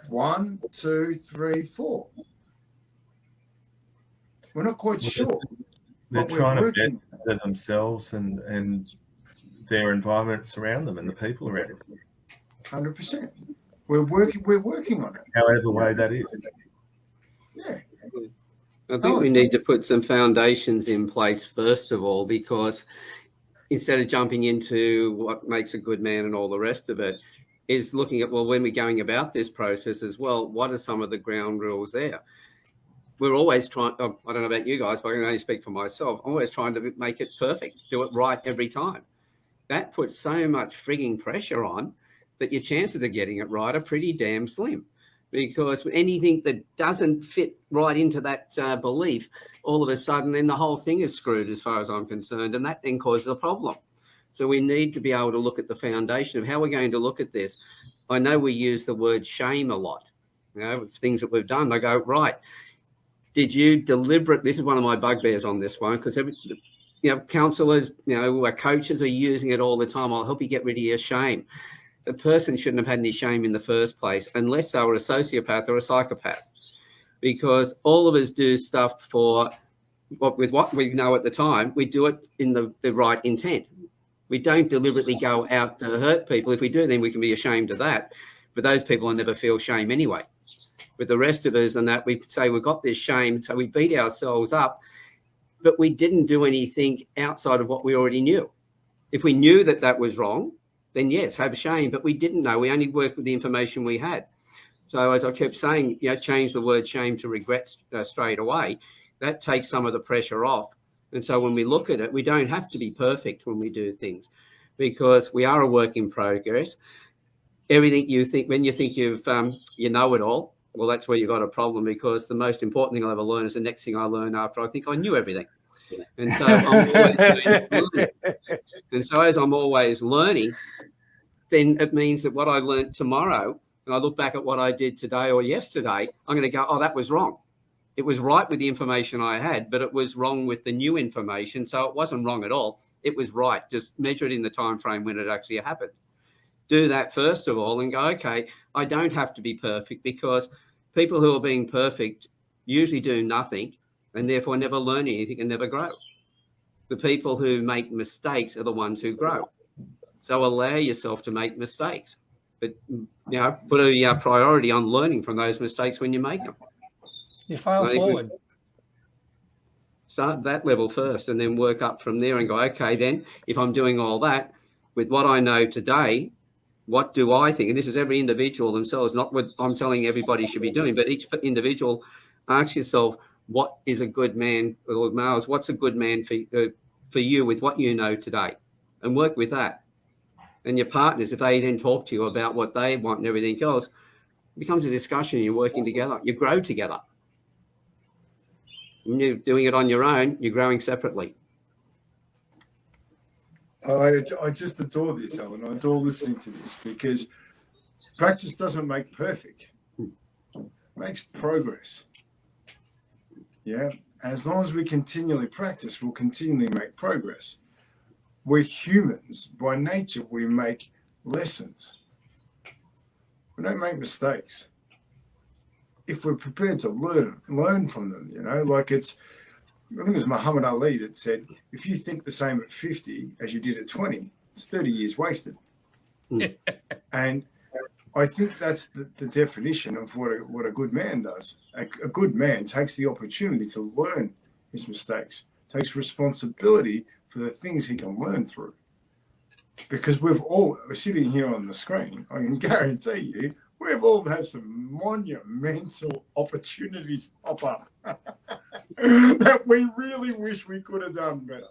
1, 2, 3, 4. We're not quite sure. They're trying to better themselves and their environments around them and the people around them. 100%. We're working on it. However way that is. Yeah. I think we need to put some foundations in place first of all, because instead of jumping into what makes a good man and all the rest of it, is looking at, well, when we're going about this process as well, what are some of the ground rules there? We're always trying, I don't know about you guys, but I can only speak for myself. I'm always trying to make it perfect, do it right every time. That puts so much frigging pressure on that your chances of getting it right are pretty damn slim. Because anything that doesn't fit right into that belief, all of a sudden, then the whole thing is screwed as far as I'm concerned, and that then causes a problem. So we need to be able to look at the foundation of how we're going to look at this. I know we use the word shame a lot, things that we've done. I go, right, did you this is one of my bugbears on this one, because counsellors, coaches are using it all the time. I'll help you get rid of your shame. The person shouldn't have had any shame in the first place unless they were a sociopath or a psychopath, because all of us do stuff with what we know at the time. We do it in the right intent. We don't deliberately go out to hurt people. If we do, then we can be ashamed of that. But those people will never feel shame anyway. With the rest of us and that, we say we've got this shame, so we beat ourselves up, but we didn't do anything outside of what we already knew. If we knew that was wrong, then yes, have shame, but we didn't know. We only worked with the information we had. So as I kept saying, change the word shame to regret straight away. That takes some of the pressure off. And so when we look at it, we don't have to be perfect when we do things, because we are a work in progress. Everything you think, when you think you know it all, well, that's where you've got a problem, because the most important thing I'll ever learn is the next thing I learn after I think I knew everything. And so I'm always learning. And so as I'm always learning, then it means that what I learned tomorrow, and I look back at what I did today or yesterday, I'm going to go, oh, that was wrong. It was right with the information I had, but it was wrong with the new information. So it wasn't wrong at all. It was right. Just measure it in the time frame when it actually happened. Do that first of all and go, okay, I don't have to be perfect, because people who are being perfect usually do nothing and therefore never learn anything and never grow. The people who make mistakes are the ones who grow. So allow yourself to make mistakes, but put a priority on learning from those mistakes when you make them. You fail forward. Start that level first and then work up from there and go, okay, then if I'm doing all that with what I know today, what do I think? And this is every individual themselves, not what I'm telling everybody should be doing, but each individual, ask yourself, what is a good man, or males, what's a good man for you with what you know today, and work with that. And your partners, if they then talk to you about what they want and everything else, it becomes a discussion. You're working together. You grow together. When you're doing it on your own, you're growing separately. I just adore this, Alan. I adore listening to this, because practice doesn't make perfect. It makes progress. Yeah. And as long as we continually practice, we'll continually make progress. We're humans. By nature, we make lessons. We don't make mistakes. If we're prepared to learn from them, like I think it was Muhammad Ali that said, if you think the same at 50 as you did at 20, it's 30 years wasted. And I think that's the definition of what a good man does. A good man takes the opportunity to learn his mistakes, takes responsibility for the things he can learn through. Because we're sitting here on the screen, I can guarantee you, we've all had some monumental opportunities pop up that we really wish we could have done better.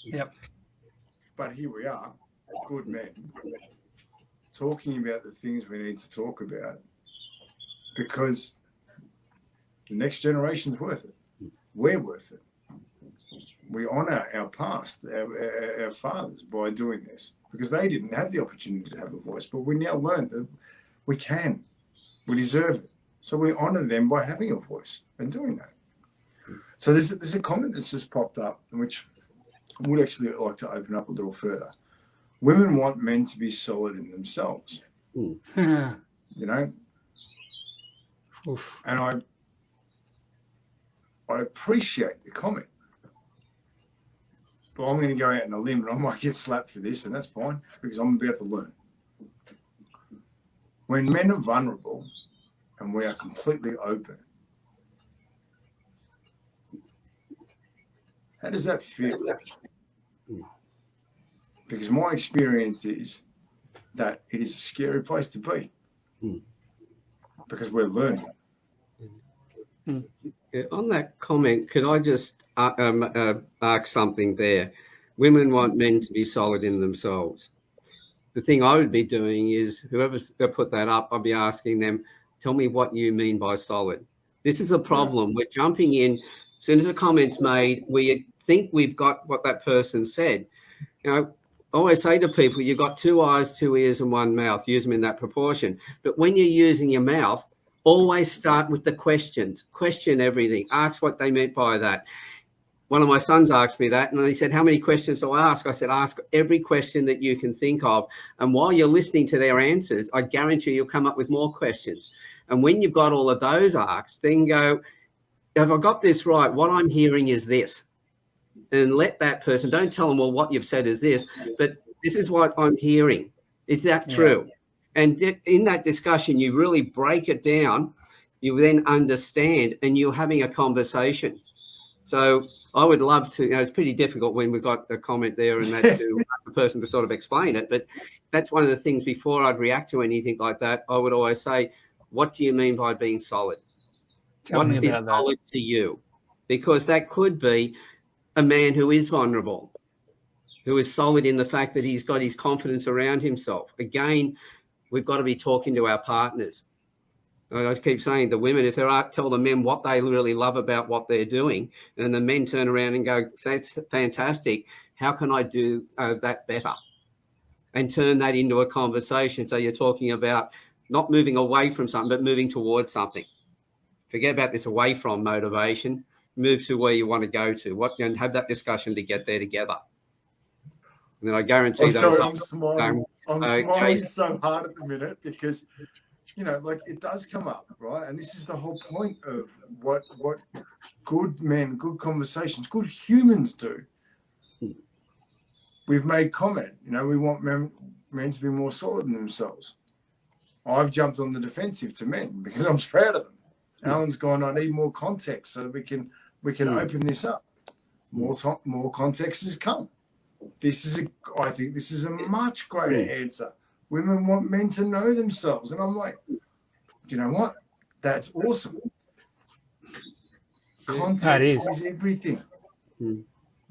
Yep. But here we are, good men, talking about the things we need to talk about, because the next generation's worth it. We're worth it. We honour our past, our fathers, by doing this, because they didn't have the opportunity to have a voice, but we now learned that we can. We deserve it. So we honour them by having a voice and doing that. So there's a comment that's just popped up, which I would actually like to open up a little further. Women want men to be solid in themselves. And I appreciate the comment. But I'm going to go out on a limb, and I might get slapped for this, and that's fine, because I'm about to learn. When men are vulnerable and we are completely open, how does that feel? Because my experience is that it is a scary place to be, because we're learning. On that comment, could I just ask something there? Women want men to be solid in themselves. The thing I would be doing is, whoever's put that up, I'll be asking them, tell me what you mean by solid. This is the problem. We're jumping in. As soon as a comment's made, we think we've got what that person said. I always say to people, you've got 2 eyes, 2 ears, and 1 mouth. Use them in that proportion. But when you're using your mouth, always start with the questions. Question everything. Ask what they meant by that. One of my sons asked me that, and he said, how many questions do I ask? I said, ask every question that you can think of. And while you're listening to their answers, I guarantee you'll come up with more questions. And when you've got all of those asked, then go, have I got this right? What I'm hearing is this. And let that person, don't tell them, well, what you've said is this, but this is what I'm hearing. Is that true? And in that discussion, you really break it down. You then understand, and you're having a conversation. So I would love to, it's pretty difficult when we've got a comment there and that to ask the person to sort of explain it. But that's one of the things, before I'd react to anything like that, I would always say, what do you mean by being solid? Tell me What is about that. solid to you? Because that could be a man who is vulnerable, who is solid in the fact that he's got his confidence around himself. Again, we've got to be talking to our partners. I keep saying to women, if there are, tell the men what they really love about what they're doing, and the men turn around and go, that's fantastic. How can I do that better? And turn that into a conversation. So you're talking about not moving away from something, but moving towards something. Forget about this away from motivation. Move to where you want to go to. And have that discussion to get there together. And then I guarantee those. I'm smiling. I'm smiling so hard at the minute because, like it does come up, right? And this is the whole point of what good men, good conversations, good humans do. We've made comment, we want men to be more solid in themselves. I've jumped on the defensive to men because I'm proud of them. Alan's gone, I need more context so that we can open this up. More context has come. I think this is a much greater answer. Women want men to know themselves. And I'm like, do you know what? That's awesome. Context is everything.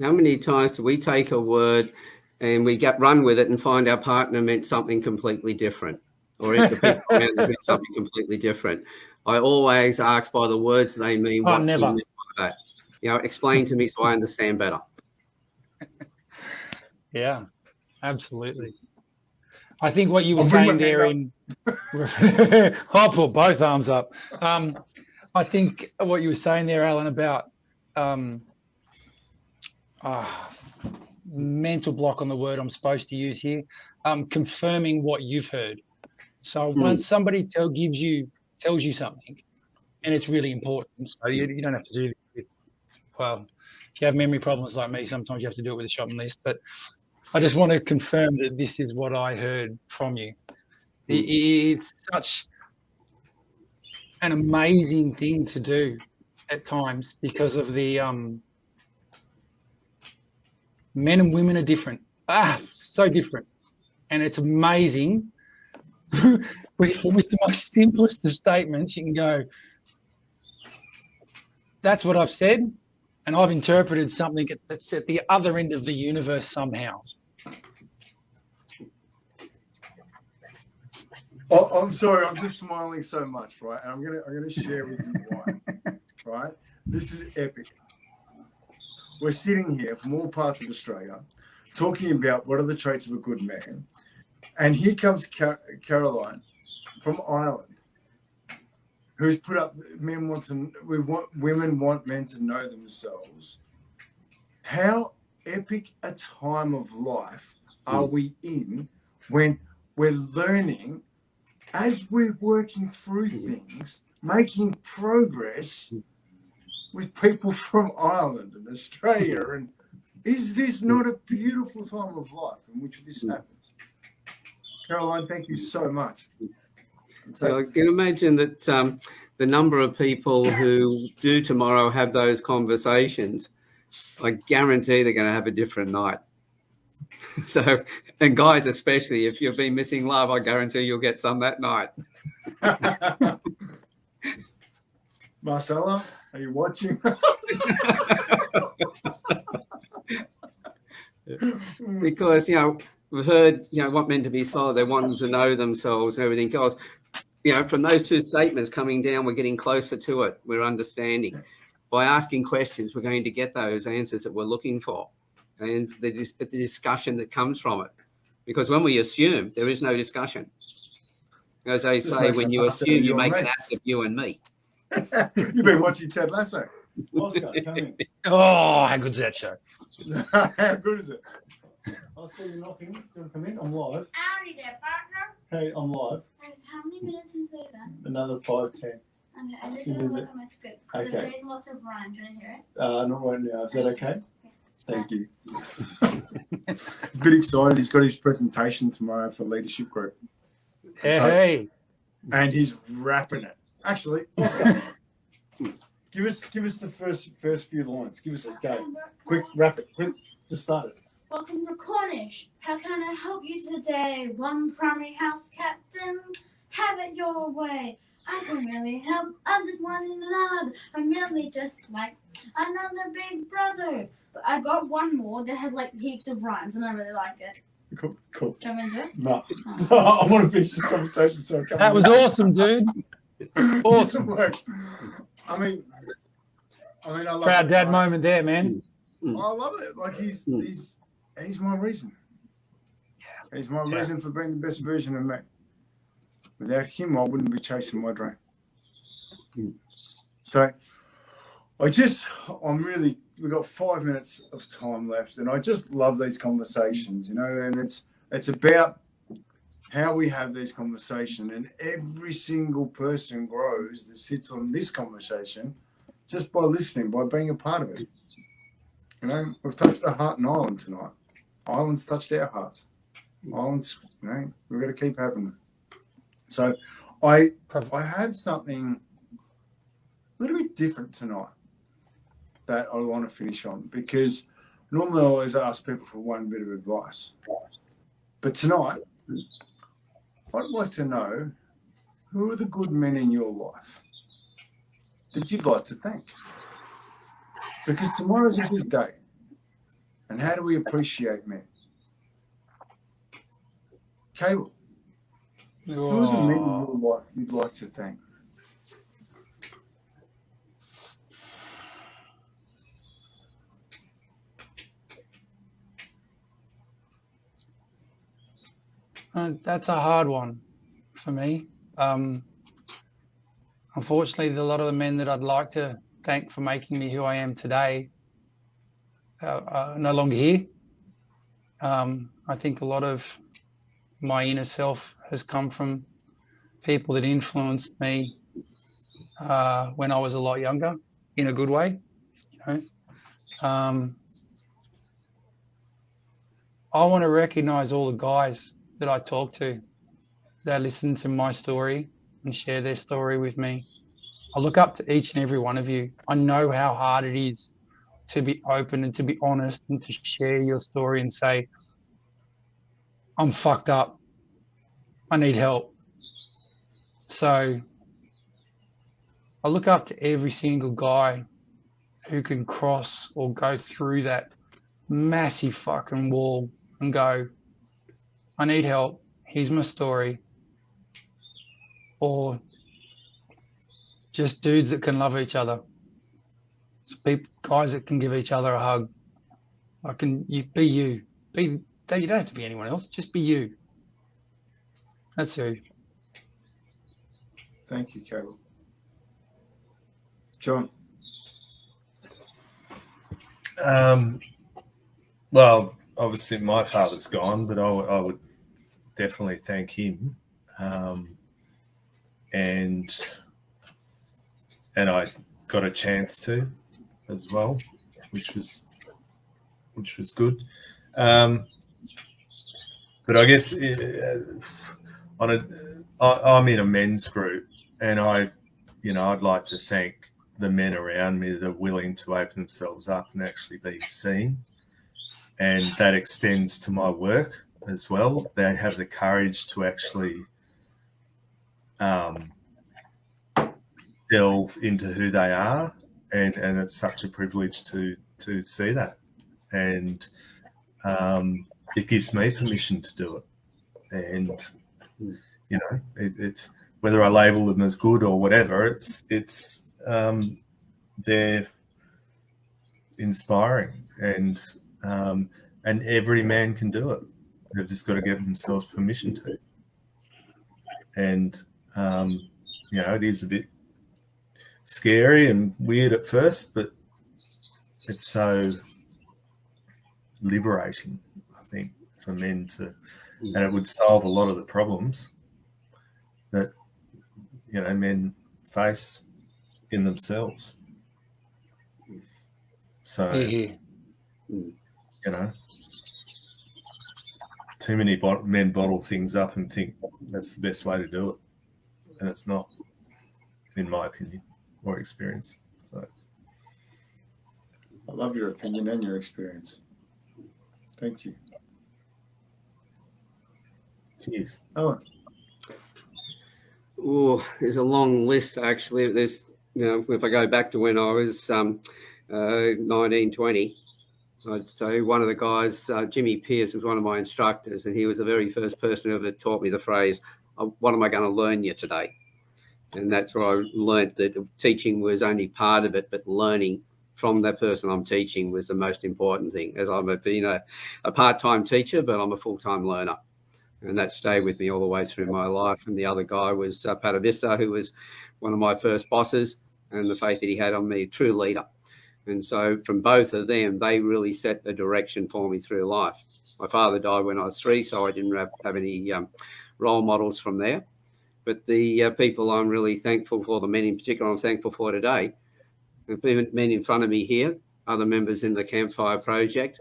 How many times do we take a word and we run with it and find our partner meant something completely different? Or if the people around us meant something completely different. I always ask by the words they mean, what do you mean by that? Explain to me so I understand better. Yeah, absolutely. I think what you were saying there I'll put both arms up. I think what you were saying there, Alan, about mental block on the word I'm supposed to use here, confirming what you've heard. So once somebody tells you something, and it's really important, so you don't have to do this with, if you have memory problems like me, sometimes you have to do it with a shopping list, but I just want to confirm that this is what I heard from you. It's such an amazing thing to do at times because of the men and women are different. So different. And it's amazing. With the most simplest of statements, you can go, that's what I've said, and I've interpreted something that's at the other end of the universe somehow. I'm sorry, I'm just smiling so much, right? And I'm gonna share with you why. Right? This is epic. We're sitting here from all parts of Australia talking about what are the traits of a good man. And here comes Caroline from Ireland, who's put up women want men to know themselves. How epic a time of life are we in when we're learning as we're working through things, making progress with people from Ireland and Australia? And is this not a beautiful time of life in which this happens? Caroline, thank you so much. So I can imagine that the number of people who do tomorrow have those conversations, I guarantee they're going to have a different night. So, and guys especially, if you've been missing love, I guarantee you'll get some that night. Marcella, are you watching? Because, we've heard, want men to be solid. They want them to know themselves and everything else. From those two statements coming down, we're getting closer to it. We're understanding. By asking questions, we're going to get those answers that we're looking for and the discussion that comes from it. Because when we assume, there is no discussion. As they say, when you assume, you make an ass of you and me. You've been watching Ted Lasso. Oscar, come in. Oh, how good's that show? How good is it? I saw you knocking. Do you want to come in? I'm live. Howdy there, partner. Hey, I'm live. How many minutes until then? Another 5, 10. Okay, I'm just going to look at my script. Okay. I've made lots of rhymes. Do you want to hear it? Not right now. Is that okay? Thank you. He's a bit excited. He's got his presentation tomorrow for Leadership Group. Hey. And he's rapping it. Actually, Oscar, give us the first few lines. Give us a go. Quick, rap it. Quick, just start it. Welcome to Cornish. How can I help you today? One primary house captain. Have it your way. I can really help others one another. I'm really just like another big brother. But I got one more that had like heaps of rhymes, and I really like it. Cool. Do you want me to do it? No. Oh. I want to finish this conversation so I can. That was awesome, dude. Awesome. I mean, I love Proud it, dad right? moment there, man. I love it. Like he's my reason. He's my reason for being the best version of me. Without him, I wouldn't be chasing my dream. So we've got 5 minutes of time left, and I just love these conversations, you know, and it's about how we have these conversations, and every single person grows that sits on this conversation just by listening, by being a part of it. You know, we've touched our heart in Ireland tonight. Ireland's touched our hearts. Ireland's, you know, we've got to keep having them. So I have something a little bit different tonight that I want to finish on, because normally I always ask people for one bit of advice. But tonight, I'd like to know, who are the good men in your life that you'd like to thank? Because tomorrow's a big day. And how do we appreciate men? Kabel, who are the men in your life you'd like to thank? That's a hard one for me. Unfortunately, a lot of the men that I'd like to thank for making me who I am today are no longer here. I think a lot of my inner self has come from people that influenced me when I was a lot younger, in a good way. You know, I want to recognize all the guys that I talk to, that listen to my story and share their story with me. I look up to each and every one of you. I know how hard it is to be open and to be honest and to share your story and say, I'm fucked up. I need help. So I look up to every single guy who can cross or go through that massive fucking wall and go, I need help. Here's my story. Or just dudes that can love each other. So guys that can give each other a hug. You be you. You don't have to be anyone else. Just be you. That's who. Thank you, Kabel. Jon. Well, obviously my father's gone, but I would definitely thank him. And I got a chance to as well, which was good. But I guess I'm in a men's group, and I'd like to thank the men around me that are willing to open themselves up and actually be seen. And that extends to my work as well. They have the courage to actually delve into who they are, and it's such a privilege to see that. And it gives me permission to do it. And it's whether I label them as good or whatever, it's they're inspiring, and every man can do it. They've just got to give themselves permission to. And it is a bit scary and weird at first, but it's so liberating, I think, for men to, and it would solve a lot of the problems that men face in themselves. So too many men bottle things up and think that's the best way to do it, and it's not, in my opinion or experience. So I love your opinion and your experience. Thank you. Cheers. Oh. Oh, there's a long list actually. There's, if I go back to when I was 19, 20, I'd say one of the guys, Jimmy Pierce, was one of my instructors, and he was the very first person who ever taught me the phrase, "What am I going to learn you today?" And that's where I learned that teaching was only part of it, but learning from that person I'm teaching was the most important thing. As I've been a part-time teacher, but I'm a full-time learner. And that stayed with me all the way through my life. And the other guy was Patavista, who was one of my first bosses, and the faith that he had on me, true leader. And so from both of them, they really set the direction for me through life. My father died when I was 3, so I didn't have any role models from there. But the people I'm really thankful for, the men in particular I'm thankful for today, the men in front of me here, other members in the Campfire Project.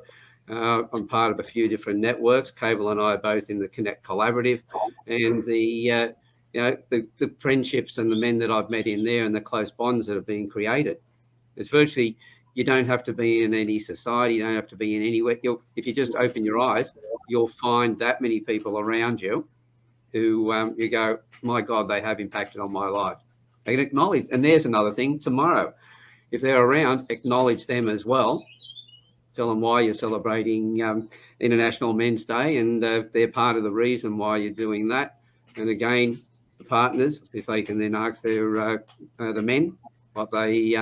I'm part of a few different networks. Kabel and I are both in the Connect Collaborative, and the friendships and the men that I've met in there and the close bonds that have been created. It's virtually, you don't have to be in any society, you don't have to be in anywhere. If you just open your eyes, you'll find that many people around you who you go, my God, they have impacted on my life. They can acknowledge, and there's another thing, tomorrow, if they're around, acknowledge them as well. Tell them why you're celebrating International Men's Day, and they're part of the reason why you're doing that. And again, the partners, if they can then ask the men what they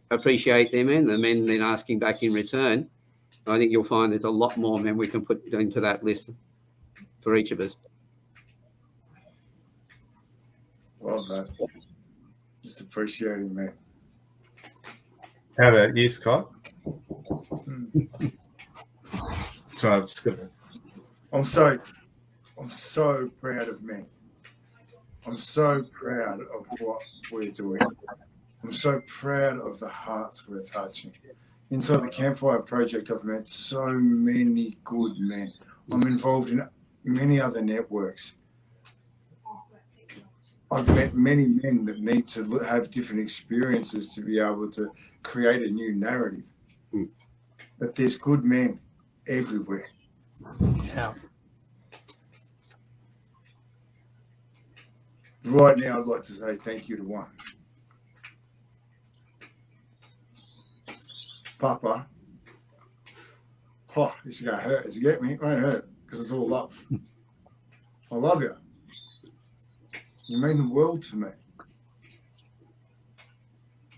appreciate them in, the men then asking back in return, I think you'll find there's a lot more men we can put into that list for each of us. Well done. Just appreciating, man. How about you, Scott? So I'm just gonna. I'm so proud of men. I'm so proud of what we're doing. I'm so proud of the hearts we're touching. Inside the Campfire Project, I've met so many good men. I'm involved in many other networks. I've met many men that need to have different experiences to be able to create a new narrative. But there's good men everywhere. Yeah. Right now, I'd like to say thank you to one. Papa. Oh, this is going to hurt. As you get me, it won't hurt because it's all love. I love you. You mean the world to me.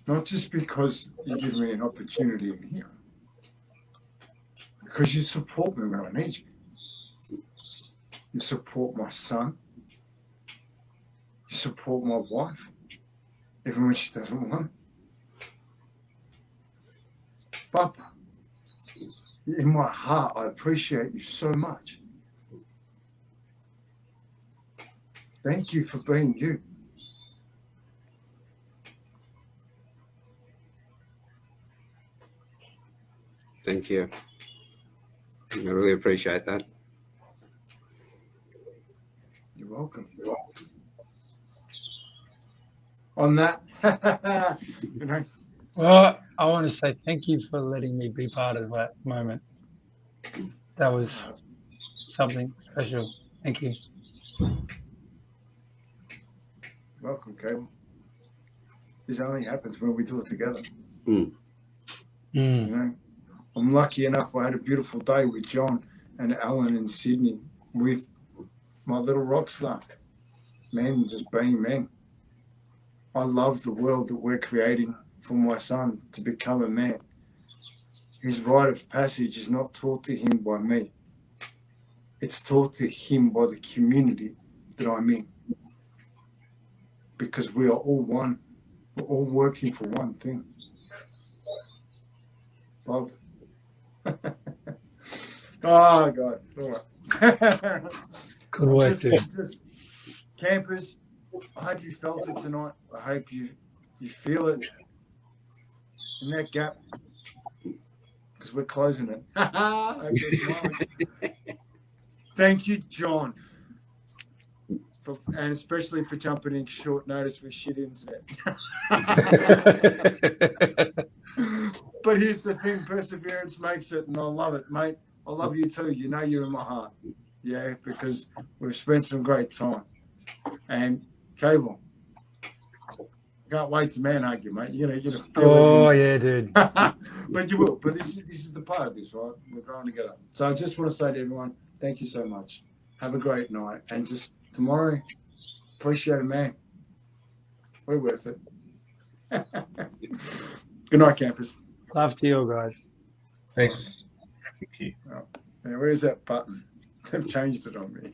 Not just because you give me an opportunity in here, because you support me when I need you. You support my son. You support my wife, even when she doesn't want it. Papa, in my heart, I appreciate you so much. Thank you for being you. Thank you. I really appreciate that. You're welcome. On that, you know. Well, I want to say thank you for letting me be part of that moment. That was something special. Thank you. Welcome, Cable. This only happens when we do it together. Mm. You know, I'm lucky enough. I had a beautiful day with John and Alan in Sydney with my little rock star. Men just being men. I love the world that we're creating for my son to become a man. His rite of passage is not taught to him by me. It's taught to him by the community that I'm in. Because we are all one. We're all working for one thing. Love. Oh, God. All right. Good work, dude. Just, campers, I hope you felt it tonight. I hope you feel it in that gap. Because we're closing it. I hope you're smiling. Thank you, John. And especially for jumping in short notice with shit internet. But here's the thing, perseverance makes it, and I love it, mate. I love you too. You know you're in my heart. Yeah, because we've spent some great time. And Cable. Can't wait to man hug you, mate. You're gonna feel Oh, it. yeah, dude. But you will. But this is the part of this, right? We're growing together. So I just want to say to everyone, thank you so much. Have a great night. And just tomorrow, appreciate a man. We're worth it. Good night, campers. Love to you guys. Thanks. Thank you. Now, where's that button? They've changed it on me.